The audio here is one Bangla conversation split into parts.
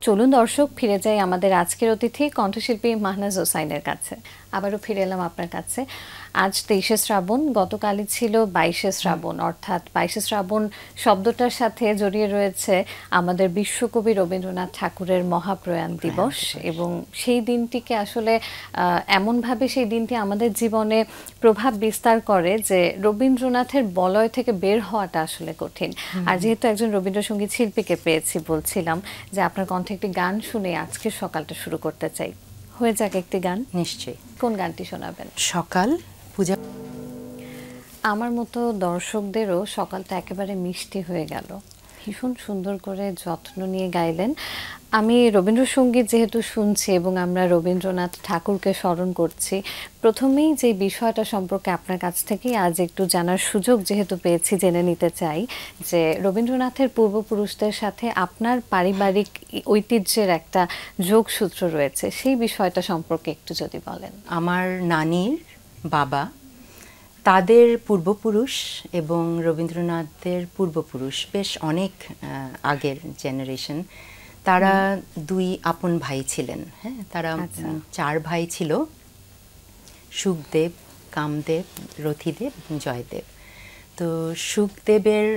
চলুন দর্শক ফিরে যাই আমাদের আজকের অতিথি কণ্ঠশিল্পী মাহনাজ হোসাইনের কাছে। আবারও ফিরে এলাম আপনার কাছে। আজ 23শে শ্রাবণ, গতকালই ছিল 22শে শ্রাবণ, অর্থাৎ 22শে শ্রাবণ শব্দটার সাথে জড়িয়ে রয়েছে আমাদের বিশ্বকবি রবীন্দ্রনাথ ঠাকুরের মহাপ্রয়াণ দিবস। এবং সেই দিনটিকে আসলে এমনভাবে সেই দিনটি আমাদের জীবনে প্রভাব বিস্তার করে যে রবীন্দ্রনাথের বলয় থেকে বের হওয়াটা আসলে কঠিন। আর যেহেতু একজন রবীন্দ্রসঙ্গীত শিল্পীকে পেয়েছি, বলছিলাম যে আপনার কণ্ঠে একটি গান শুনে আজকের সকালটা শুরু করতে চাই। হয়ে যাক একটি গান। নিশ্চয়ই। কোন গানটি শোনাবেন? সকাল পূজা। আমার মতো দর্শকদেরও সকালটা একেবারে মিষ্টি হয়ে গেল। ভীষণ সুন্দর করে যত্ন নিয়ে গাইলেন। আমি রবীন্দ্রসঙ্গীত যেহেতু শুনছি এবং আমরা রবীন্দ্রনাথ ঠাকুরকে স্মরণ করছি, প্রথমেই যে বিষয়টা সম্পর্কে আপনার কাছ থেকেই আজ একটু জানার সুযোগ যেহেতু পেয়েছি, জেনে নিতে চাই যে রবীন্দ্রনাথের পূর্বপুরুষদের সাথে আপনার পারিবারিক ঐতিহ্যের একটা যোগসূত্র রয়েছে, সেই বিষয়টা সম্পর্কে একটু যদি বলেন। আমার নানির বাবা, তাদের পূর্বপুরুষ এবং রবীন্দ্রনাথের পূর্বপুরুষ বেশ অনেক আগের জেনারেশন, তারা দুই আপন ভাই ছিলেন। হ্যাঁ, তারা 4 ভাই ছিল: সুখদেব, কামদেব, রথীদেব, জয়দেব। তো সুখদেবের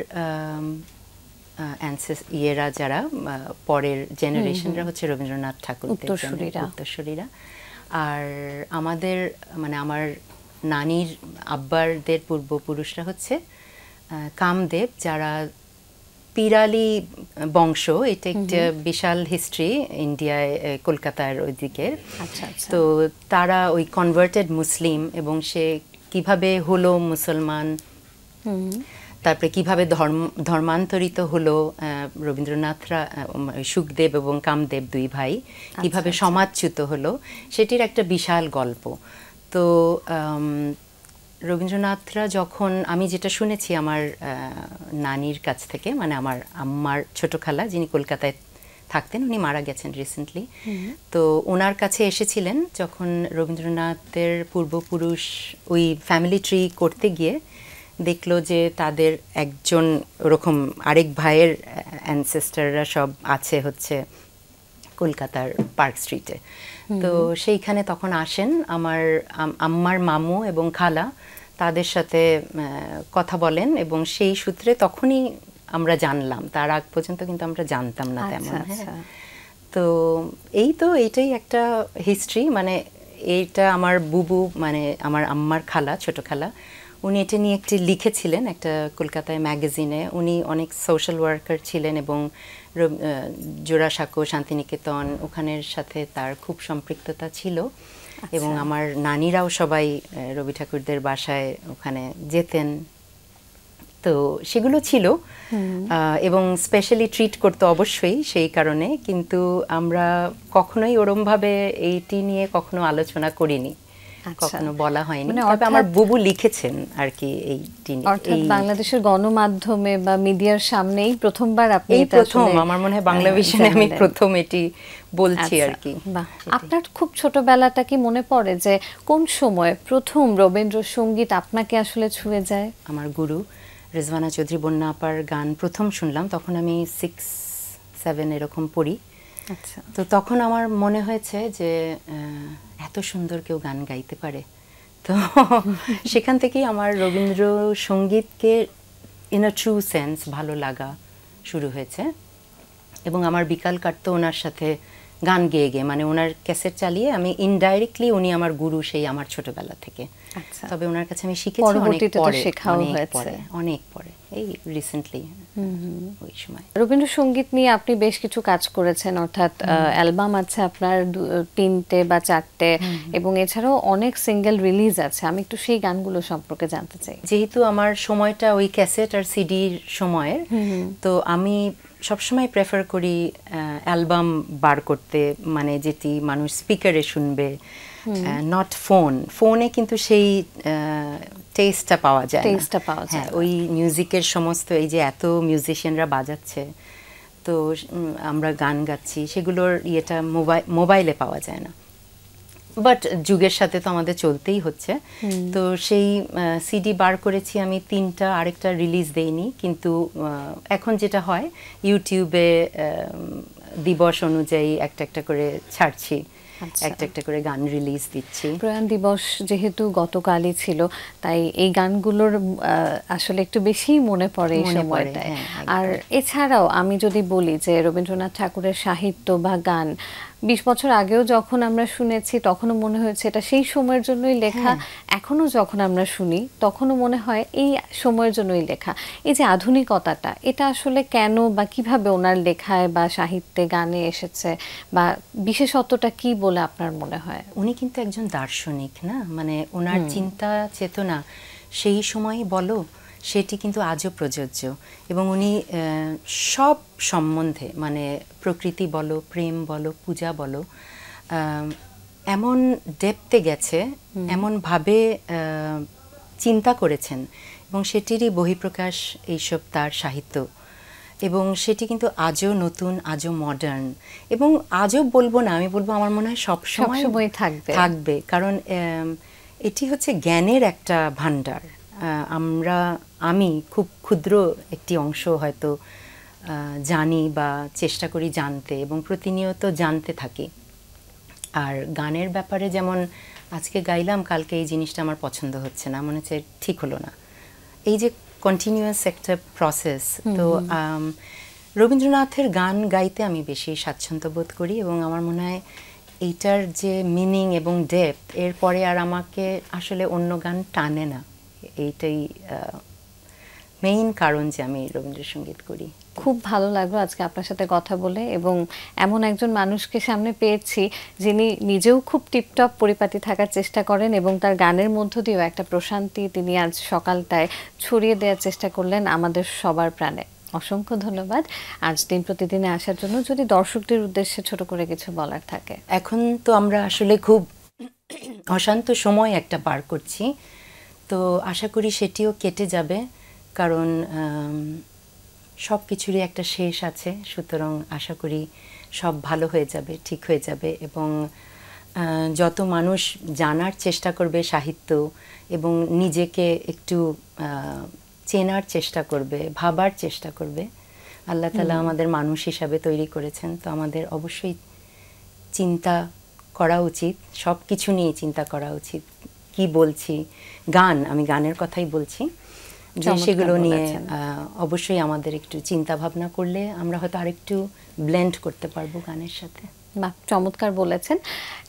ইয়েরা যারা পরের জেনারেশনরা হচ্ছে রবীন্দ্রনাথ ঠাকুরদের উত্তরসূরিরা। আর আমাদের মানে আমার নানির আব্বারদের পূর্বপুরুষরা হচ্ছে কামদেব, যারা পিরালি বংশ। এটা একটা বিশাল হিস্ট্রি ইন্ডিয়ায়, কলকাতার ওই দিকের। তো তারা ওই কনভার্টেড মুসলিম, এবং সে কিভাবে হলো মুসলমান, তারপরে কিভাবে ধর্মান্তরিত হলো রবীন্দ্রনাথরা, সুখদেব এবং কামদেব দুই ভাই কিভাবে সমাজচ্যুত হলো, সেটির একটা বিশাল গল্প। তো রবীন্দ্রনাথরা যখন, আমি যেটা শুনেছি আমার নানির কাছ থেকে, মানে আমার আম্মার ছোট খালা যিনি কলকাতায় থাকতেন, উনি মারা গেছেন রিসেন্টলি। তো ওনার কাছে এসেছিলেন যখন রবীন্দ্রনাথের পূর্বপুরুষ ওই ফ্যামিলি ট্রি করতে গিয়ে দেখলো যে তাদের একজন ওরকম আরেক ভাইয়ের অ্যানসেস্টাররা সব আছে হচ্ছে কলকাতার পার্ক স্ট্রিটে। তো সেইখানে তখন আসেন আমার আম্মার মামু এবং খালা, তাদের সাথে কথা বলেন, এবং সেই সূত্রে তখনই আমরা জানলাম। তার আগ পর্যন্ত কিন্তু আমরা জানতাম না তেমন। হ্যাঁ, তো এইটাই একটা হিস্ট্রি। মানে এইটা আমার বুবু, মানে আমার আম্মার খালা, ছোট খালা, উনি এটা নিয়ে একটি লিখেছিলেন একটা কলকাতায় ম্যাগাজিনে। উনি অনেক সোশ্যাল ওয়ার্কার ছিলেন এবং জোড়াসাঁকো, শান্তিনিকেতন, ওখানের সাথে তার খুব সম্পৃক্ততা ছিল। এবং আমার নানিরাও সবাই রবি ঠাকুরদের বাসায় ওখানে যেতেন। তো সেগুলো ছিল, এবং স্পেশালি ট্রিট করতো অবশ্যই সেই কারণে। কিন্তু আমরা কখনোই ওরমভাবে এইটি নিয়ে কখনো আলোচনা করিনি, কখনো বলা হয়নি। তবে আমার বুবু লিখেছেন আর কি এইটি নিয়ে। অর্থাৎ বাংলাদেশের গণমাধ্যমে বা মিডিয়ার সামনেই প্রথমবার আপনি এই প্রথম, আমার মনে হয় বাংলা ভিশনে আমি প্রথম এটি বলছি আর কি। আপনার খুব ছোটবেলাটা কি মনে পড়ে যে কোন সময় প্রথম রবীন্দ্রসঙ্গীত আপনাকে আসলে ছুঁয়ে যায়? আমার গুরু রেজওয়ানা চৌধুরী বন্যা আপার গান প্রথম শুনলাম, তখন আমি 6-7 এরকম পড়ি। তো তখন আমার মনে হয়েছে যে এত সুন্দর কেউ গান গাইতে পারে। তো সেখান থেকেই আমার রবীন্দ্রসঙ্গীতকে ইন আ ট্রু সেন্স ভালো লাগা শুরু হয়েছে। এবং আমার বিকাল কাটতো ওনার সাথে গান গেয়ে গেয়ে, মানে ওনার ক্যাসেট চালিয়ে আমি ইনডাইরেক্টলি, উনি আমার গুরু সেই আমার ছোটবেলা থেকে। তবে ওনার কাছে আমি শিখেছি অনেক পরে, এই রিসেন্টলি ওই সময়। রবীন্দ্রসঙ্গীত নিয়ে আপনি বেশ কিছু কাজ করেছেন, অর্থাৎ অ্যালবাম আছে আপনার 3টে বা 4টে, এবং এছাড়াও অনেক সিঙ্গেল রিলিজ আছে। আমি একটু সেই গানগুলো সম্পর্কে জানতে চাই। যেহেতু আমার সময়টা ওই ক্যাসেট আর সিডির সময়ের, তো আমি সবসময় প্রেফার করি অ্যালবাম বার করতে, মানে যেটি মানুষ স্পিকারে শুনবে, নট ফোনে কিন্তু সেই টেস্টটা পাওয়া যায়। হ্যাঁ, ওই মিউজিকের সমস্ত, এই যে এত মিউজিশিয়ানরা বাজাচ্ছে, তো আমরা গান গাচ্ছি, সেগুলোর ইয়েটা মোবাইলে পাওয়া যায় না। বাট যুগের সাথে তো আমাদের চলতেই হচ্ছে। তো সেই সিডি বার করেছি আমি 3টা, আরেকটা রিলিজ দেইনি। কিন্তু এখন যেটা হয়, ইউটিউবে দিবস অনুযায়ী একটা একটা করে ছাড়ছি, আচ্ছা। একটা একটা করে গান রিলিজ দিচ্ছি। প্রয়াণ দিবস যেহেতু গতকালই ছিল, তাই এই গানগুলোর আসলে একটু বেশিই মনে পড়ে এই মনে পড়ে, সময়টায়। হ্যাঁ, আর একদম। এছাড়াও আমি যদি বলি যে রবীন্দ্রনাথ ঠাকুরের সাহিত্য বা গান 20 বছর আগেও যখন আমরা শুনেছি তখনও মনে হয়েছে এটা সেই সময়ের জন্যই লেখা, এখনো যখন আমরা শুনি তখনও মনে হয় এই সময়ের জন্যই লেখা। এই যে আধুনিকতাটা, এটা আসলে কেন বা কিভাবে ওনার লেখায় বা সাহিত্যে গানে এসেছে, বা বিশেষত্বটা কি বলে আপনার মনে হয়? উনি কিন্তু একজন দার্শনিক না, মানে ওনার চিন্তা চেতনা সেই সময়ই বলো সেটি কিন্তু আজও প্রযোজ্য। এবং উনি সব সম্বন্ধে, মানে প্রকৃতি বলো, প্রেম বলো, পূজা বলো, এমন ডেপথে গেছে, এমনভাবে চিন্তা করেছেন, এবং সেটিরই বহিঃপ্রকাশ এইসব তার সাহিত্য। এবং সেটি কিন্তু আজও নতুন, আজও মডার্ন, এবং আজও বলবো না, আমি বলবো আমার মনে হয় সবসময় থাকবে। কারণ এটি হচ্ছে জ্ঞানের একটা ভাণ্ডার। আমি খুব ক্ষুদ্র একটি অংশ হয়তো জানি বা চেষ্টা করি জানতে, এবং প্রতিনিয়ত জানতে থাকি। আর গানের ব্যাপারে যেমন আজকে গাইলাম, কালকে এই জিনিসটা আমার পছন্দ হচ্ছে না, মনে হচ্ছে ঠিক হলো না, এই যে কন্টিনিউয়াস একটা প্রসেস। তো রবীন্দ্রনাথের গান গাইতে আমি বেশি স্বাচ্ছন্দ্য বোধ করি, এবং আমার মনে হয় এইটার যে মিনিং এবং ডেপথ, এরপরে আর আমাকে আসলে অন্য গান টানে না। এইটাই মেইন কারণ যে আমি রবীন্দ্রসঙ্গীত করি। খুব ভালো লাগলো আজকে আপনার সাথে কথা বলে, এবং এমন একজন মানুষকে সামনে পেয়েছি যিনি নিজেও খুব টিপটপ পরিপাটি থাকার চেষ্টা করেন, এবং তার গানের মধ্য দিয়েও একটা প্রশান্তি তিনি আজ সকালটায় ছড়িয়ে দেওয়ার চেষ্টা করলেন আমাদের সবার প্রাণে। অসংখ্য ধন্যবাদ আজ দিন প্রতিদিনে আসার জন্য। যদি দর্শকদের উদ্দেশ্যে ছোট করে কিছু বলার থাকে। এখন তো আমরা আসলে খুব অশান্ত সময় একটা পার করছি, তো আশা করি সেটিও কেটে যাবে, কারণ সব কিছুরই একটা শেষ আছে। সুতরাং আশা করি সব ভালো হয়ে যাবে, ঠিক হয়ে যাবে, এবং যত মানুষ জানার চেষ্টা করবে সাহিত্য, এবং নিজেকে একটু চেনার চেষ্টা করবে, ভাবার চেষ্টা করবে। আল্লাহ তাআলা আমাদের মানুষ হিসাবে তৈরি করেছেন, তো আমাদের অবশ্যই চিন্তা করা উচিত, সব কিছু নিয়ে চিন্তা করা উচিত। কি বলছি, আমি গানের কথাই বলছি, যে সেগুলো নিয়ে অবশ্যই আমাদের একটু চিন্তা ভাবনা করলে আমরা হয়তো আরেকটু ব্লেন্ড করতে পারবো গানের সাথে। বাহ, চমৎকার বলেছেন।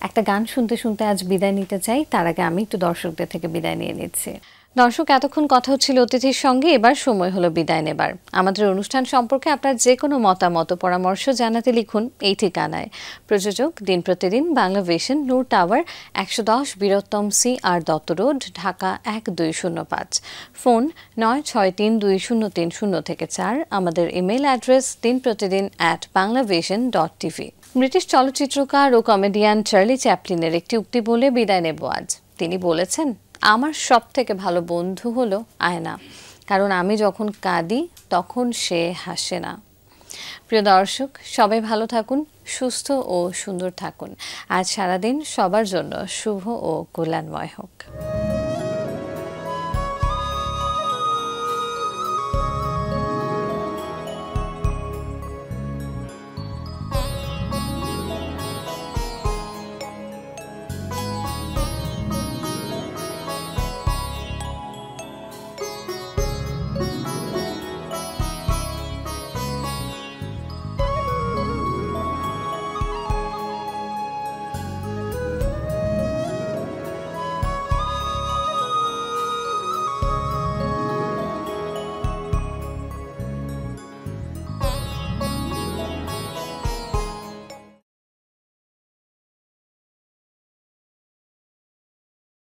একটা গান শুনতে শুনতে আজ বিদায় নিতে চাই, তার আগে আমি একটু দর্শকদের থেকে বিদায় নিয়ে নিচ্ছি। দর্শক, এতক্ষণ কথা হচ্ছিল অতিথির সঙ্গে, এবার সময় হলো বিদায় নেবার। আমাদের অনুষ্ঠান সম্পর্কে আপনার যে কোনো মতামত ও পরামর্শ জানাতে লিখুন এই ঠিকানায়। প্রযোজক দিন প্রতিদিন, বাংলাভিশন, নূর টাওয়ার, 110 বীরোত্তম সি আর দত্ত রোড, ঢাকা 1205। ফোন 96320303 থেকে 4। আমাদের ইমেল অ্যাড্রেস dinprotidin@banglavision.tv। ব্রিটিশ চলচ্চিত্রকার ও কমেডিয়ান চার্লি চ্যাপলিনের একটি উক্তি বলে বিদায় নেব আজ। তিনি বলেছেন, আমার সব থেকে ভালো বন্ধু হলো আয়না, কারণ আমি যখন কাঁদি তখন সে হাসে না। প্রিয় দর্শক, সবাই ভালো থাকুন, সুস্থ ও সুন্দর থাকুন। আজ সারাদিন সবার জন্য শুভ ও কল্যাণময় হোক।